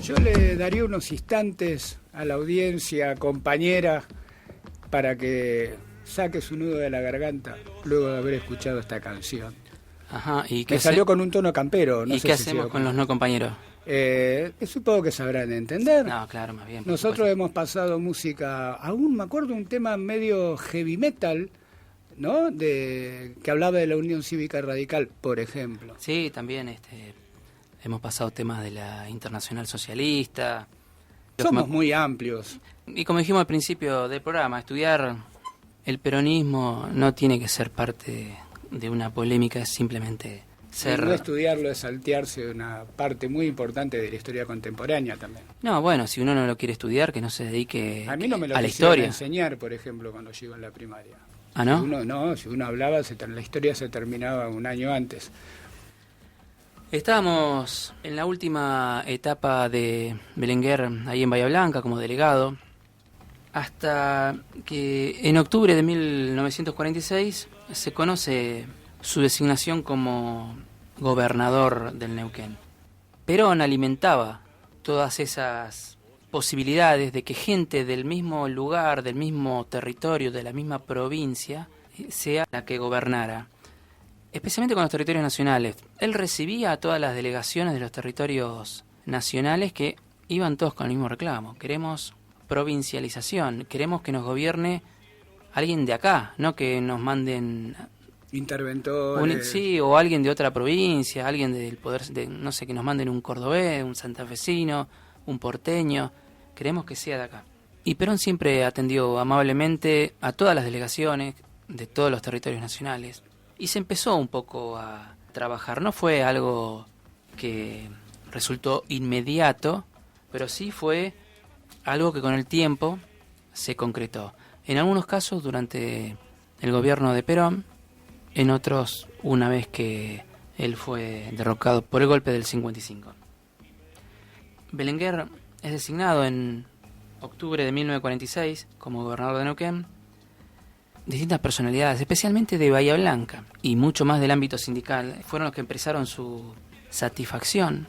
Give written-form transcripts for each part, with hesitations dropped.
Yo le daría unos instantes a la audiencia compañera para que saque su nudo de la garganta luego de haber escuchado esta canción. Ajá, ¿y qué Me salió con un tono campero. No ¿Y sé qué si hacemos con los no compañeros? Supongo que sabrán entender. No, claro, más bien. Nosotros hemos pasado música, aún me acuerdo un tema medio heavy metal, ¿no? Que hablaba de la Unión Cívica Radical, por ejemplo. Sí, también hemos pasado temas de la Internacional Socialista. Somos muy amplios. Y como dijimos al principio del programa, estudiar el peronismo no tiene que ser parte de una polémica, es simplemente ser... No estudiarlo es saltearse de una parte muy importante de la historia contemporánea también. No, bueno, si uno no lo quiere estudiar, que no se dedique a mí no me lo a la historia. Enseñar, por ejemplo, cuando yo iba en la primaria. ¿Ah, no? Si uno hablaba, la historia se terminaba un año antes. Estábamos en la última etapa de Belenguer ahí en Bahía Blanca como delegado, hasta que en octubre de 1946 se conoce su designación como gobernador del Neuquén. Perón alimentaba todas esas posibilidades de que gente del mismo lugar, del mismo territorio, de la misma provincia, sea la que gobernara. Especialmente con los territorios nacionales. Él recibía a todas las delegaciones de los territorios nacionales que iban todos con el mismo reclamo. Queremos provincialización, queremos que nos gobierne alguien de acá, no que nos manden interventores. Sí, o alguien de otra provincia, alguien del poder, no sé, que nos manden un cordobés, un santafesino, un porteño. Queremos que sea de acá. Y Perón siempre atendió amablemente a todas las delegaciones de todos los territorios nacionales. Y se empezó un poco a trabajar. No fue algo que resultó inmediato, pero sí fue algo que con el tiempo se concretó. En algunos casos durante el gobierno de Perón, en otros una vez que él fue derrocado por el golpe del 55. Belenguer es designado en octubre de 1946 como gobernador de Neuquén. Distintas personalidades, especialmente de Bahía Blanca y mucho más del ámbito sindical, fueron los que expresaron su satisfacción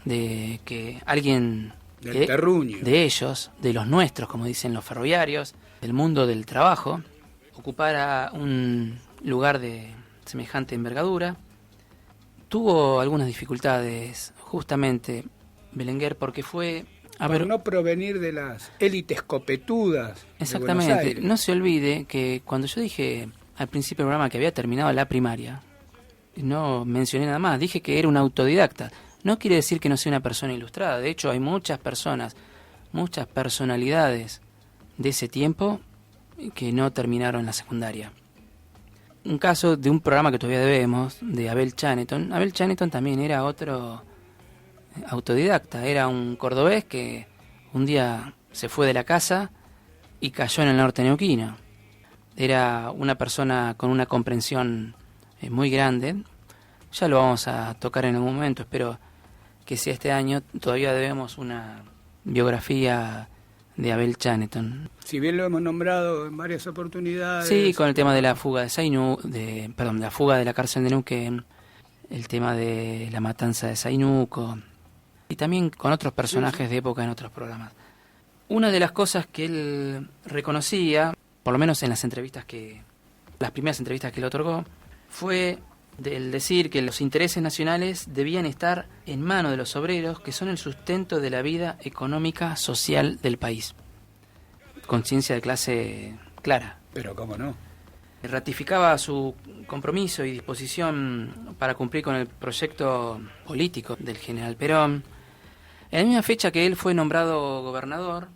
de que alguien del terruño, de ellos, de los nuestros, como dicen los ferroviarios, del mundo del trabajo, ocupara un lugar de semejante envergadura. Tuvo algunas dificultades justamente Belenguer porque fue... Por no provenir de las élites copetudas. Exactamente. No se olvide que cuando yo dije al principio del programa que había terminado la primaria, no mencioné nada más, dije que era un autodidacta. No quiere decir que no sea una persona ilustrada. De hecho, hay muchas personas, muchas personalidades de ese tiempo que no terminaron la secundaria. Un caso de un programa que todavía debemos, de Abel Chaneton. Abel Chaneton también era otro autodidacta, era un cordobés que un día se fue de la casa y cayó en el norte neuquino. Era una persona con una comprensión muy grande. Ya lo vamos a tocar en algún momento, espero que sea este año. Todavía debemos una biografía de Abel Chaneton. Si bien lo hemos nombrado en varias oportunidades. Sí, con el tema de la fuga de la fuga de la cárcel de Neuquén, el tema de la matanza de Zainuco, y también con otros personajes de época en otros programas. Una de las cosas que él reconocía, por lo menos en las primeras entrevistas que le otorgó, fue el decir que los intereses nacionales debían estar en manos de los obreros, que son el sustento de la vida económica social del país. Conciencia de clase clara. Pero cómo no. Ratificaba su compromiso y disposición para cumplir con el proyecto político del general Perón. En la misma fecha que él fue nombrado gobernador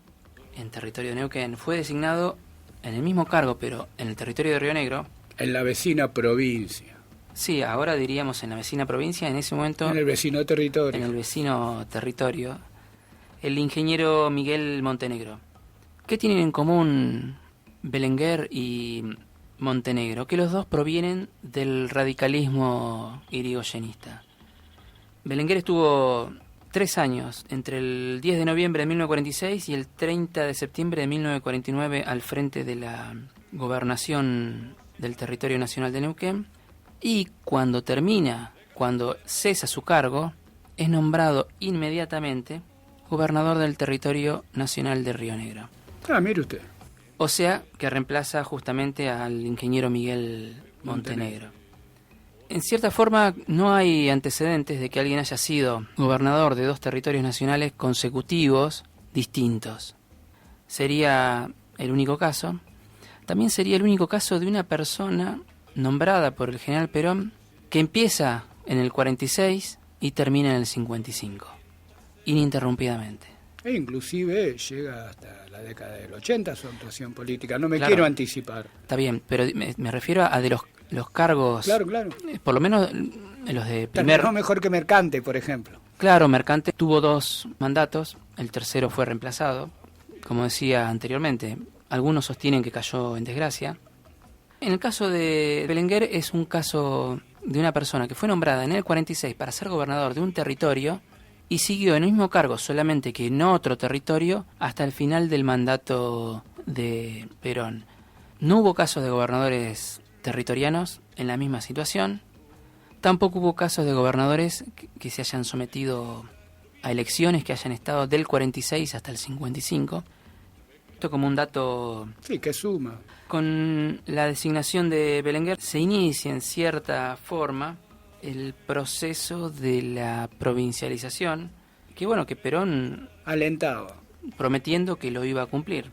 en territorio de Neuquén, fue designado en el mismo cargo, pero en el territorio de Río Negro. En la vecina provincia. Sí, ahora diríamos en la vecina provincia, en ese momento... En el vecino territorio. En el vecino territorio. El ingeniero Miguel Montenegro. ¿Qué tienen en común Belenguer y Montenegro? Que los dos provienen del radicalismo irigoyenista. Belenguer estuvo 3 años, entre el 10 de noviembre de 1946 y el 30 de septiembre de 1949, al frente de la gobernación del territorio nacional de Neuquén. Y cuando cesa su cargo, es nombrado inmediatamente gobernador del territorio nacional de Río Negro. Ah, mire usted. O sea, que reemplaza justamente al ingeniero Miguel Montenegro. En cierta forma, no hay antecedentes de que alguien haya sido gobernador de dos territorios nacionales consecutivos distintos. Sería el único caso. También sería el único caso de una persona nombrada por el general Perón que empieza en el 46 y termina en el 55, ininterrumpidamente. E inclusive llega hasta la década del 80 su actuación política. No me Claro. quiero anticipar. Está bien, pero me refiero a de los cargos, Claro, claro. por lo menos los de primer... Terminó mejor que Mercante, por ejemplo. Claro, Mercante tuvo 2 mandatos, el tercero fue reemplazado. Como decía anteriormente, algunos sostienen que cayó en desgracia. En el caso de Belenguer es un caso de una persona que fue nombrada en el 46 para ser gobernador de un territorio y siguió en el mismo cargo, solamente que en otro territorio, hasta el final del mandato de Perón. No hubo casos de gobernadores territorianos en la misma situación. Tampoco hubo casos de gobernadores que se hayan sometido a elecciones que hayan estado del 46 hasta el 55. Esto como un dato. Sí, que suma. Con la designación de Belenguer se inicia en cierta forma el proceso de la provincialización, que bueno, que Perón Alentado. prometiendo que lo iba a cumplir.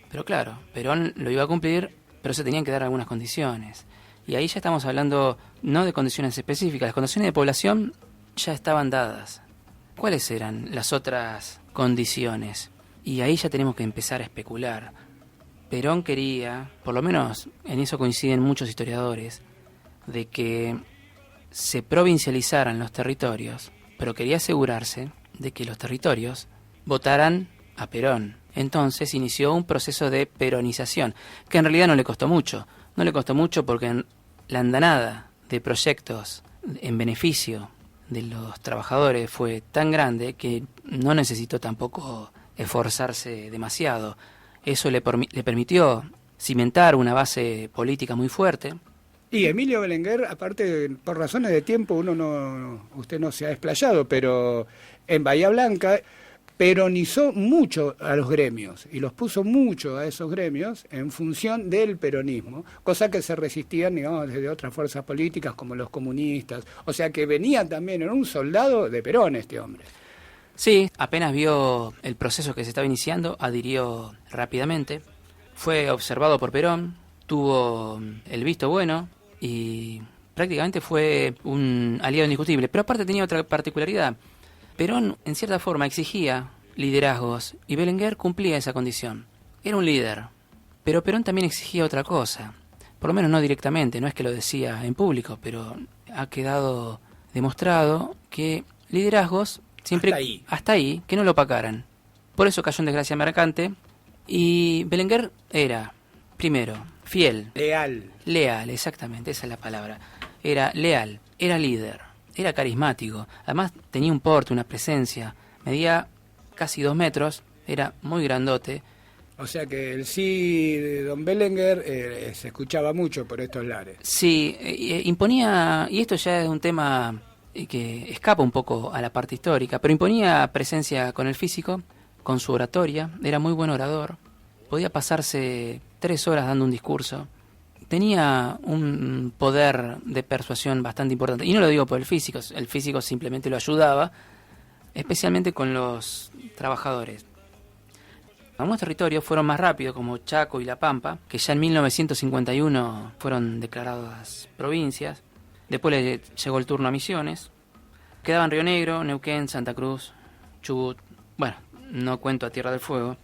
Pero claro, Perón lo iba a cumplir, pero se tenían que dar algunas condiciones. Y ahí ya estamos hablando no de condiciones específicas, las condiciones de población ya estaban dadas. ¿Cuáles eran las otras condiciones? Y ahí ya tenemos que empezar a especular. Perón quería, por lo menos en eso coinciden muchos historiadores, de que se provincializaran los territorios, pero quería asegurarse de que los territorios votaran a Perón. Entonces inició un proceso de peronización, que en realidad no le costó mucho. No le costó mucho porque la andanada de proyectos en beneficio de los trabajadores fue tan grande que no necesitó tampoco esforzarse demasiado. Eso le permitió cimentar una base política muy fuerte. Y Emilio Belenguer, aparte, por razones de tiempo, usted no se ha explayado, pero en Bahía Blanca peronizó mucho a los gremios y los puso mucho a esos gremios en función del peronismo, cosa que se resistían, digamos, desde otras fuerzas políticas como los comunistas. O sea que venía también, era un soldado de Perón este hombre. Sí, apenas vio el proceso que se estaba iniciando, adhirió rápidamente, fue observado por Perón, tuvo el visto bueno y prácticamente fue un aliado indiscutible. Pero aparte tenía otra particularidad. Perón, en cierta forma, exigía liderazgos y Belenguer cumplía esa condición. Era un líder, pero Perón también exigía otra cosa. Por lo menos no directamente, no es que lo decía en público, pero ha quedado demostrado que liderazgos siempre hasta ahí, que no lo opacaran. Por eso cayó en desgracia Mercante y Belenguer era, primero, fiel. Leal, exactamente, esa es la palabra. Era leal, era líder, era carismático. Además tenía un porte, una presencia. Medía casi 2 metros, era muy grandote. O sea que el sí de don Belenguer se escuchaba mucho por estos lares. Sí, imponía, y esto ya es un tema que escapa un poco a la parte histórica, pero imponía presencia con el físico, con su oratoria, era muy buen orador, podía pasarse 3 horas dando un discurso, tenía un poder de persuasión bastante importante, y no lo digo por el físico simplemente lo ayudaba, especialmente con los trabajadores. Algunos territorios fueron más rápidos, como Chaco y La Pampa, que ya en 1951 fueron declaradas provincias. Después le llegó el turno a Misiones. Quedaban Río Negro, Neuquén, Santa Cruz, Chubut. Bueno, no cuento a Tierra del Fuego.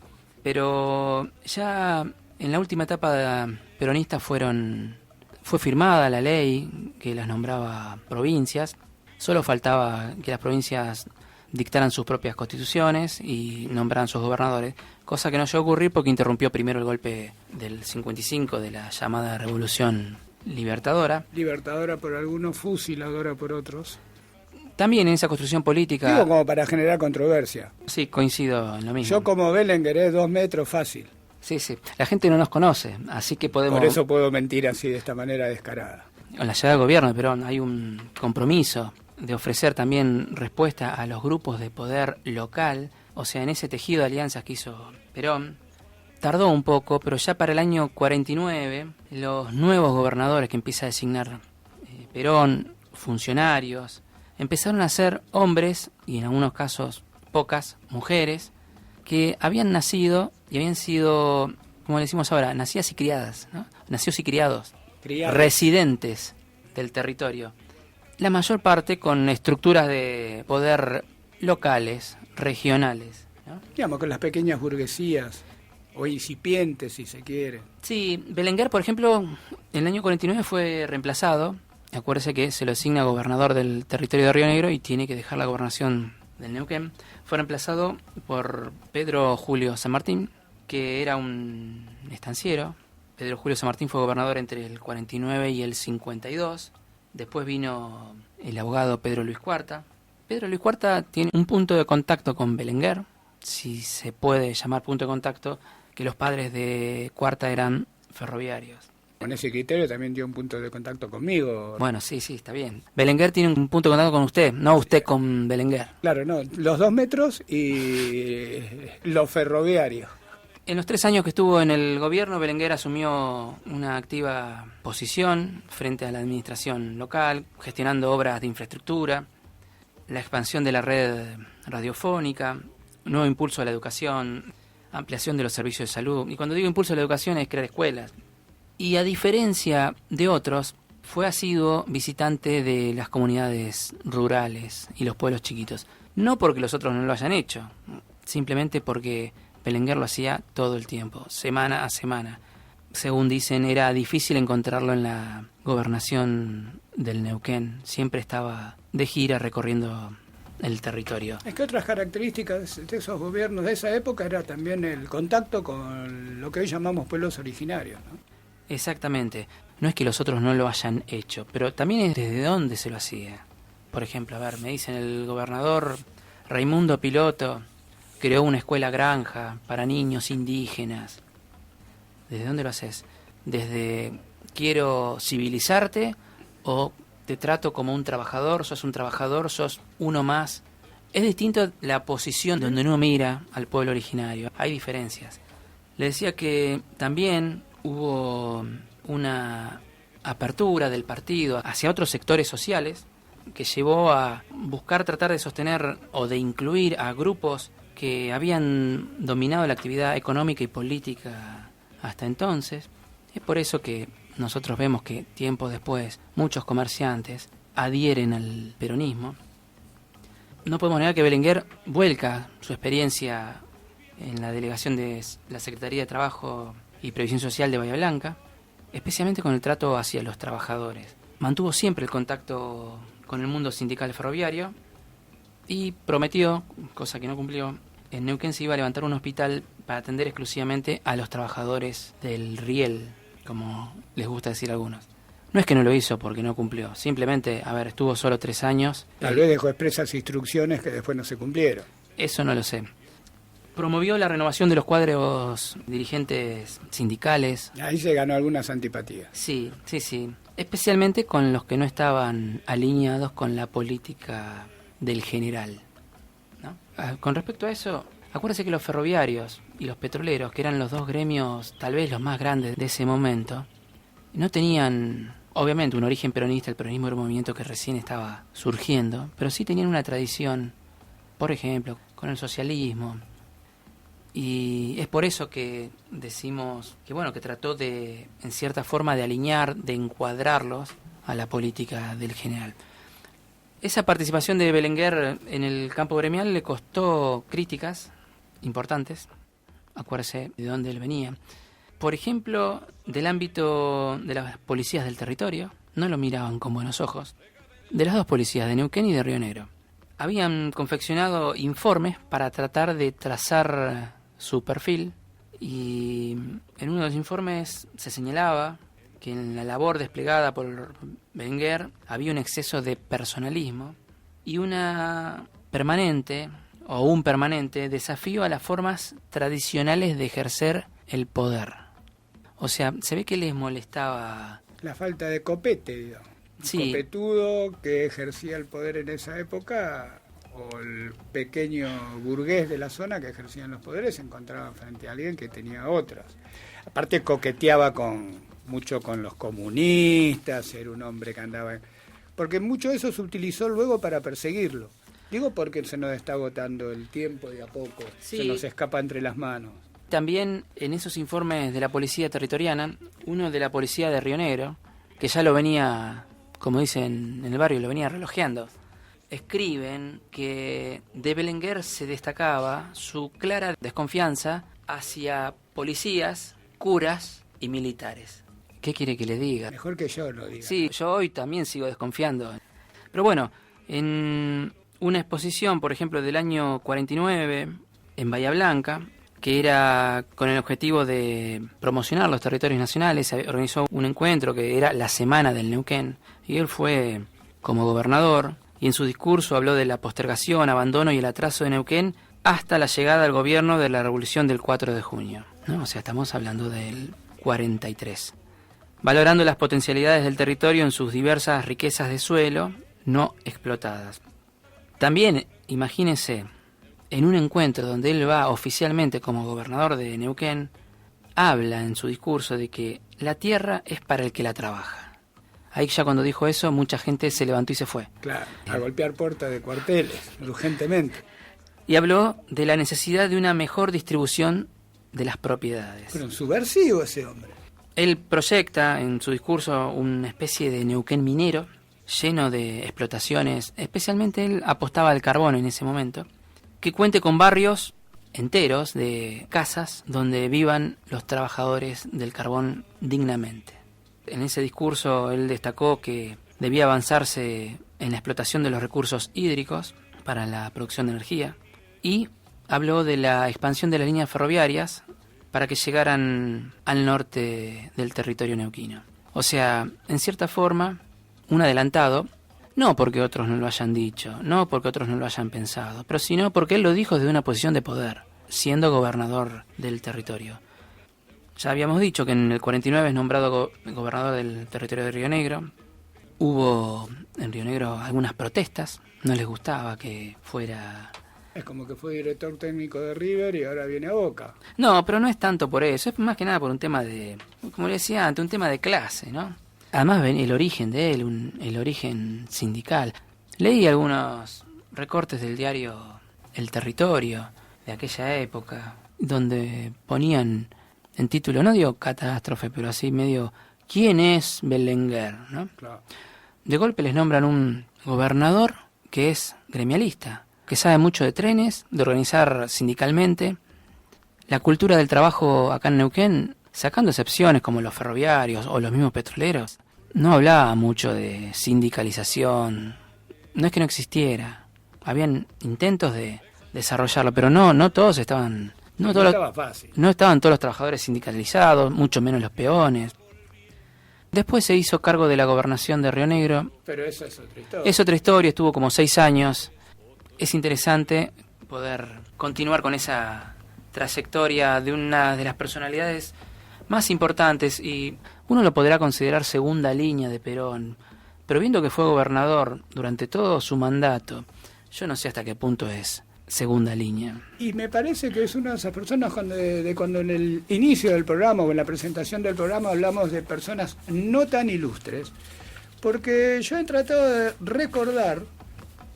Pero ya en la última etapa peronista fue firmada la ley que las nombraba provincias. Solo faltaba que las provincias dictaran sus propias constituciones y nombraran sus gobernadores, cosa que no llegó a ocurrir porque interrumpió primero el golpe del 55 de la llamada Revolución Libertadora. Libertadora por algunos, fusiladora por otros. También en esa construcción política... Digo como para generar controversia. Sí, coincido en lo mismo. Yo como Belenguer 2 metros fácil. Sí. La gente no nos conoce, así que podemos... Por eso puedo mentir así, de esta manera descarada. En la llegada del gobierno de Perón hay un compromiso de ofrecer también respuesta a los grupos de poder local O sea, en ese tejido de alianzas que hizo Perón, tardó un poco, pero ya para el año 49, los nuevos gobernadores que empieza a designar Perón, funcionarios, empezaron a ser hombres, y en algunos casos pocas mujeres, que habían nacido y habían sido, como le decimos ahora, nacidas y criadas, ¿no? Nacidos y criados, residentes del territorio. La mayor parte con estructuras de poder locales, regionales, ¿no? Digamos, con las pequeñas burguesías, o incipientes, si se quiere. Sí, Belenguer, por ejemplo, en el año 49 fue reemplazado. Acuérdese que se lo asigna gobernador del territorio de Río Negro y tiene que dejar la gobernación del Neuquén. Fue reemplazado por Pedro Julio San Martín, que era un estanciero. Pedro Julio San Martín fue gobernador entre el 49 y el 52. Después vino el abogado Pedro Luis Cuarta. Pedro Luis Cuarta tiene un punto de contacto con Belenguer, si se puede llamar punto de contacto, que los padres de Cuarta eran ferroviarios. Con ese criterio también dio un punto de contacto conmigo. Bueno, sí, está bien. Belenguer tiene un punto de contacto con usted, no usted con Belenguer. Claro, no, los 2 metros y los ferroviarios. En los 3 años que estuvo en el gobierno, Belenguer asumió una activa posición frente a la administración local, gestionando obras de infraestructura, la expansión de la red radiofónica, nuevo impulso a la educación, ampliación de los servicios de salud. Y cuando digo impulso a la educación es crear escuelas. Y a diferencia de otros, fue asiduo visitante de las comunidades rurales y los pueblos chiquitos. No porque los otros no lo hayan hecho, simplemente porque Belenguer lo hacía todo el tiempo, semana a semana. Según dicen, era difícil encontrarlo en la gobernación del Neuquén. Siempre estaba de gira recorriendo el territorio. Es que otras características de esos gobiernos de esa época era también el contacto con lo que hoy llamamos pueblos originarios, ¿no? Exactamente. No es que los otros no lo hayan hecho, pero también es desde dónde se lo hacía. Por ejemplo, a ver, me dicen el gobernador Raimundo Piloto creó una escuela granja para niños indígenas. ¿Desde dónde lo haces? ¿Desde quiero civilizarte o te trato como un trabajador, sos uno más? Es distinto la posición donde uno mira al pueblo originario. Hay diferencias. Le decía que también hubo una apertura del partido hacia otros sectores sociales que llevó a buscar tratar de sostener o de incluir a grupos que habían dominado la actividad económica y política hasta entonces. Es por eso que nosotros vemos que tiempo después muchos comerciantes adhieren al peronismo. No podemos negar que Belenguer vuelca su experiencia en la delegación de la Secretaría de Trabajo y Previsión Social de Bahía Blanca, especialmente con el trato hacia los trabajadores. Mantuvo siempre el contacto con el mundo sindical ferroviario y prometió, cosa que no cumplió, en Neuquén se iba a levantar un hospital para atender exclusivamente a los trabajadores del riel, como les gusta decir a algunos. No es que no lo hizo porque no cumplió, simplemente, estuvo solo 3 años. Tal vez dejó expresas instrucciones que después no se cumplieron. Eso no lo sé. Promovió la renovación de los cuadros dirigentes sindicales. Ahí se ganó algunas antipatías. Sí. Especialmente con los que no estaban alineados con la política del general, ¿no? Con respecto a eso, acuérdense que los ferroviarios y los petroleros, que eran los 2 gremios tal vez los más grandes de ese momento, no tenían, obviamente, un origen peronista. El peronismo era un movimiento que recién estaba surgiendo, pero sí tenían una tradición, por ejemplo, con el socialismo. Y es por eso que decimos que trató de, en cierta forma, de alinear, de encuadrarlos a la política del general. Esa participación de Belenguer en el campo gremial le costó críticas importantes. Acuérdese de dónde él venía. Por ejemplo, del ámbito de las policías del territorio, no lo miraban con buenos ojos. De las 2 policías, de Neuquén y de Río Negro. Habían confeccionado informes para tratar de trazar su perfil, y en uno de los informes se señalaba que en la labor desplegada por Belenguer había un exceso de personalismo y un permanente desafío a las formas tradicionales de ejercer el poder. O sea, se ve que les molestaba la falta de copete, digamos. Sí. Copetudo que ejercía el poder en esa época o el pequeño burgués de la zona que ejercían los poderes se encontraba frente a alguien que tenía otros. Aparte coqueteaba mucho con los comunistas, era un hombre que andaba... Porque mucho de eso se utilizó luego para perseguirlo. Digo porque se nos está agotando el tiempo y a poco Sí. se nos escapa entre las manos. También en esos informes de la policía territoriana, uno de la policía de Río Negro, que ya lo venía, como dicen en el barrio, lo venía relojeando, escriben que de Belenguer se destacaba su clara desconfianza hacia policías, curas y militares. ¿Qué quiere que le diga? Mejor que yo lo diga. Sí, yo hoy también sigo desconfiando. Pero bueno, en una exposición, por ejemplo, del año 49, en Bahía Blanca, que era con el objetivo de promocionar los territorios nacionales, se organizó un encuentro que era la Semana del Neuquén, y él fue como gobernador, y en su discurso habló de la postergación, abandono y el atraso de Neuquén hasta la llegada al gobierno de la Revolución del 4 de junio. ¿No? O sea, estamos hablando del 43. Valorando las potencialidades del territorio en sus diversas riquezas de suelo no explotadas. También, imagínense, en un encuentro donde él va oficialmente como gobernador de Neuquén, habla en su discurso de que la tierra es para el que la trabaja. Ahí ya cuando dijo eso, mucha gente se levantó y se fue. Claro, a golpear puertas de cuarteles, urgentemente. Y habló de la necesidad de una mejor distribución de las propiedades. Pero un subversivo ese hombre. Él proyecta en su discurso una especie de Neuquén minero, lleno de explotaciones, especialmente él apostaba al carbón en ese momento, que cuente con barrios enteros de casas donde vivan los trabajadores del carbón dignamente. En ese discurso él destacó que debía avanzarse en la explotación de los recursos hídricos para la producción de energía y habló de la expansión de las líneas ferroviarias para que llegaran al norte del territorio neuquino. O sea, en cierta forma, un adelantado, no porque otros no lo hayan dicho, no porque otros no lo hayan pensado, pero sino porque él lo dijo desde una posición de poder, siendo gobernador del territorio. Ya habíamos dicho que en el 49 es nombrado gobernador del territorio de Río Negro. Hubo en Río Negro algunas protestas, no les gustaba que fuera... Es como que fue director técnico de River y ahora viene a Boca. No, pero no es tanto por eso, es más que nada por un tema de, como le decía antes, un tema de clase, ¿no? Además el origen de él, el origen sindical. Leí algunos recortes del diario El Territorio de aquella época, donde ponían en título, no digo catástrofe, pero así medio, ¿quién es Belenguer? ¿No? Claro. De golpe les nombran un gobernador que es gremialista, que sabe mucho de trenes, de organizar sindicalmente. La cultura del trabajo acá en Neuquén, sacando excepciones como los ferroviarios o los mismos petroleros, no hablaba mucho de sindicalización. No es que no existiera, habían intentos de desarrollarlo, pero no todos estaban... No estaba fácil. No estaban todos los trabajadores sindicalizados, mucho menos los peones. Después se hizo cargo de la gobernación de Río Negro. Pero eso es otra historia. Es otra historia, estuvo como 6 años. Es interesante poder continuar con esa trayectoria de una de las personalidades más importantes, y uno lo podrá considerar segunda línea de Perón, pero viendo que fue gobernador durante todo su mandato, yo no sé hasta qué punto es segunda línea. Y me parece que es una de esas personas cuando en el inicio del programa o en la presentación del programa hablamos de personas no tan ilustres, porque yo he tratado de recordar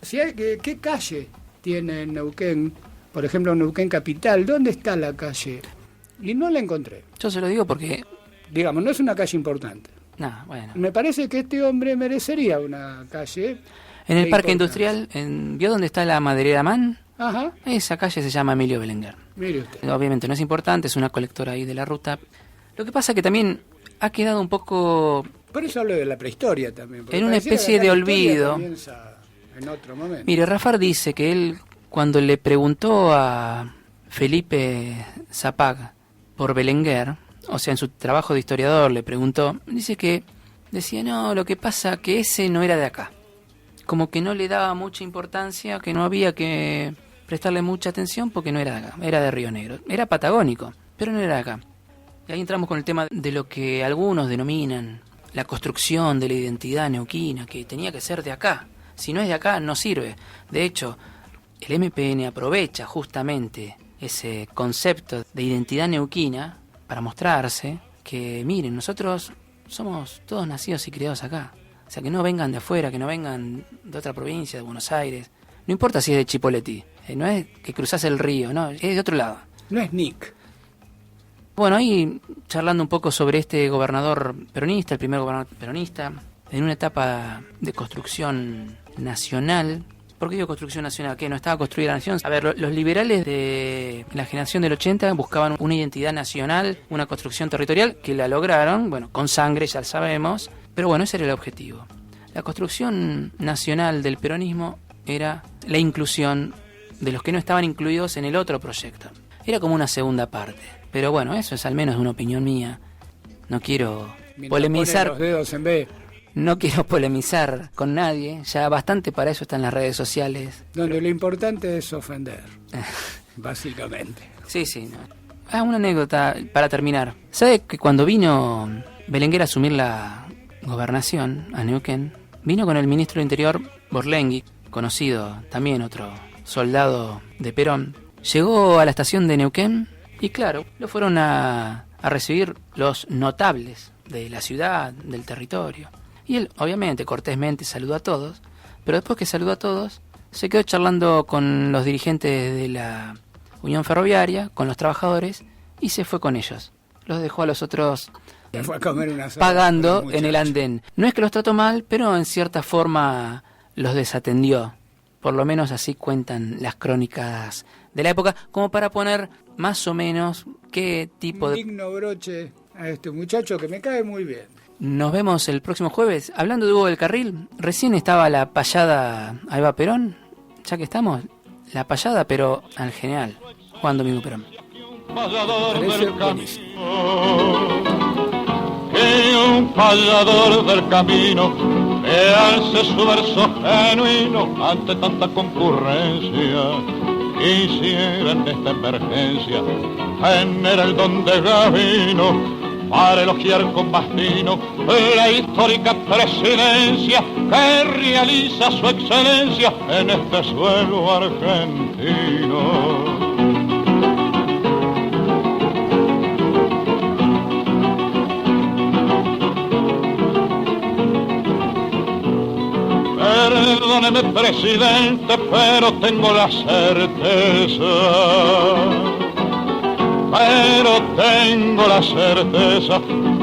si hay, qué calle tiene en Neuquén, por ejemplo en Neuquén Capital, ¿dónde está la calle? Y no la encontré. Yo se lo digo porque... Digamos, no es una calle importante. No, bueno. Me parece que este hombre merecería una calle. En el de Parque importancia. Industrial, ¿vio dónde está la maderera Man? Ajá, Esa calle se llama Emilio Belenguer. mire usted. Obviamente no es importante, es una colectora ahí de la ruta. Lo que pasa que también ha quedado un poco Por eso hablo de la prehistoria también. porque en una pareciera especie que la de historia olvido. comienza en otro momento. Mire, Rafar dice que él, cuando le preguntó a Felipe Zapag por Belenguer, o sea, en su trabajo de historiador le preguntó, dice que decía, no, lo que pasa que ese no era de acá. Como que no le daba mucha importancia, que no había que prestarle mucha atención porque no era de acá, era de Río Negro. Era patagónico, pero no era de acá. Y ahí entramos con el tema de lo que algunos denominan la construcción de la identidad neuquina, que tenía que ser de acá. Si no es de acá, no sirve. De hecho, el MPN aprovecha justamente ese concepto de identidad neuquina para mostrarse que, miren, nosotros somos todos nacidos y criados acá. O sea, que no vengan de afuera, que no vengan de otra provincia, de Buenos Aires. No importa si es de Chipoleti, no es que cruzás el río, no, es de otro lado. No es Nick. Bueno, ahí charlando un poco sobre este gobernador peronista, el primer gobernador peronista, en una etapa de construcción nacional. ¿Por qué digo construcción nacional? ¿Qué? ¿No estaba construida la nación? A ver, los liberales de la generación del 80 buscaban una identidad nacional, una construcción territorial, que la lograron, bueno, con sangre, ya lo sabemos, pero bueno, ese era el objetivo. La construcción nacional del peronismo era la inclusión de los que no estaban incluidos en el otro proyecto. Era como una segunda parte. Pero bueno, eso es al menos una opinión mía. No quiero polemizar. Los dedos en B. No quiero polemizar con nadie, ya bastante para eso están las redes sociales. Donde lo importante es ofender, básicamente. Sí, no. Una anécdota para terminar. ¿Sabe que cuando vino Belenguer a asumir la gobernación a Neuquén, vino con el ministro del Interior, Borlengui, conocido también otro soldado de Perón? Llegó a la estación de Neuquén y claro, lo fueron a recibir los notables de la ciudad, del territorio. Y él, obviamente, cortésmente saludó a todos, pero después que saludó a todos, se quedó charlando con los dirigentes de la Unión Ferroviaria, con los trabajadores, y se fue con ellos. Los dejó a los otros Se fue a comer una sopa pagando en el andén. No es que los trató mal, pero en cierta forma los desatendió. Por lo menos así cuentan las crónicas de la época, como para poner más o menos qué tipo un de... digno broche a este muchacho que me cae muy bien. Nos vemos el próximo jueves. Hablando de Hugo del Carril, recién estaba la payada a Eva Perón, ya que estamos, la payada pero al general Juan Domingo Perón. Parece buenísimo. Que un payador del camino que alce su verso genuino ante tanta concurrencia. Quisiera en esta emergencia tener el don de Gavino para elogiar con bastino la histórica presidencia que realiza su excelencia en este suelo argentino. Perdóneme, presidente, pero tengo la certeza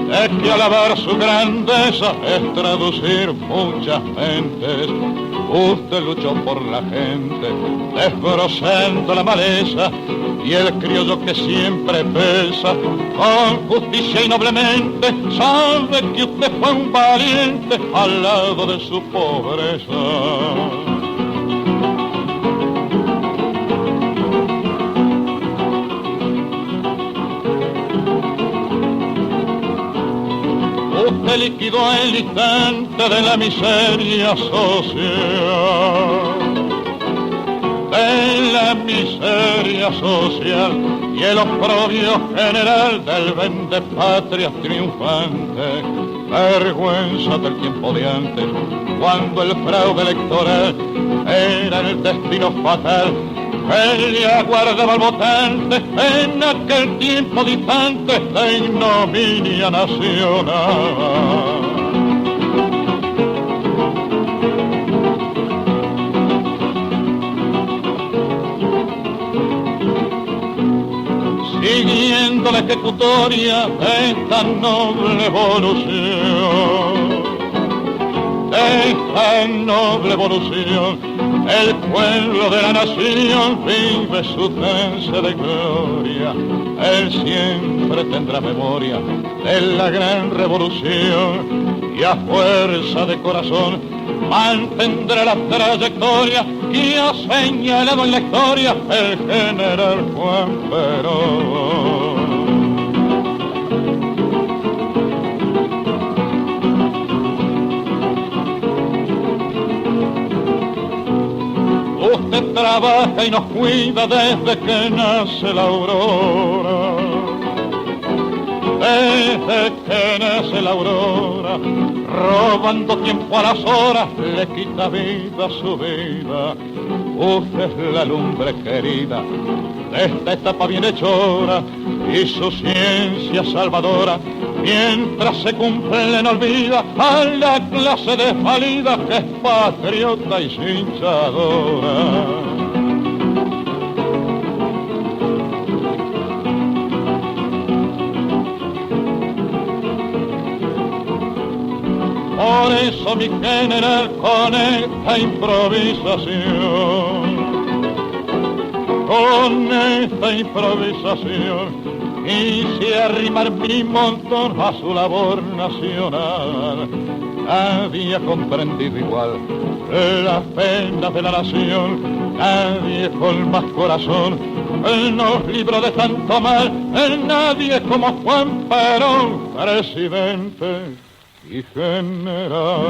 de que alabar su grandeza es traducir muchas mentes. Usted luchó por la gente, desbrozando la maleza, y el criollo que siempre pesa, con justicia y noblemente, sabe que usted fue un valiente al lado de su pobreza. Usted liquidó el instante de la miseria social, y el oprobio general del vendepatrias triunfante. Vergüenza del tiempo de antes, cuando el fraude electoral era el destino fatal que le aguardaba al votante en aquel tiempo distante de ignominia nacional. Siguiendo la ejecutoria de esta noble evolución, el pueblo de la nación vive su trance de gloria. Él siempre tendrá memoria de la gran revolución y a fuerza de corazón mantendrá la trayectoria que ha señalado en la historia el general Juan Perón. Usted trabaja y nos cuida desde que nace la aurora. Desde que nace la aurora, robando tiempo a las horas, le quita vida a su vida. Usted es la lumbre querida de esta etapa bienhechora y su ciencia salvadora, mientras se cumple en olvida a la clase desvalida que es patriota y cinchadora. Por eso mi general con esta improvisación, quise arrimar mi montón a su labor nacional. Nadie ha comprendido igual las penas de la nación, nadie con más corazón nos libró de tanto mal, nadie como Juan Perón, presidente y general.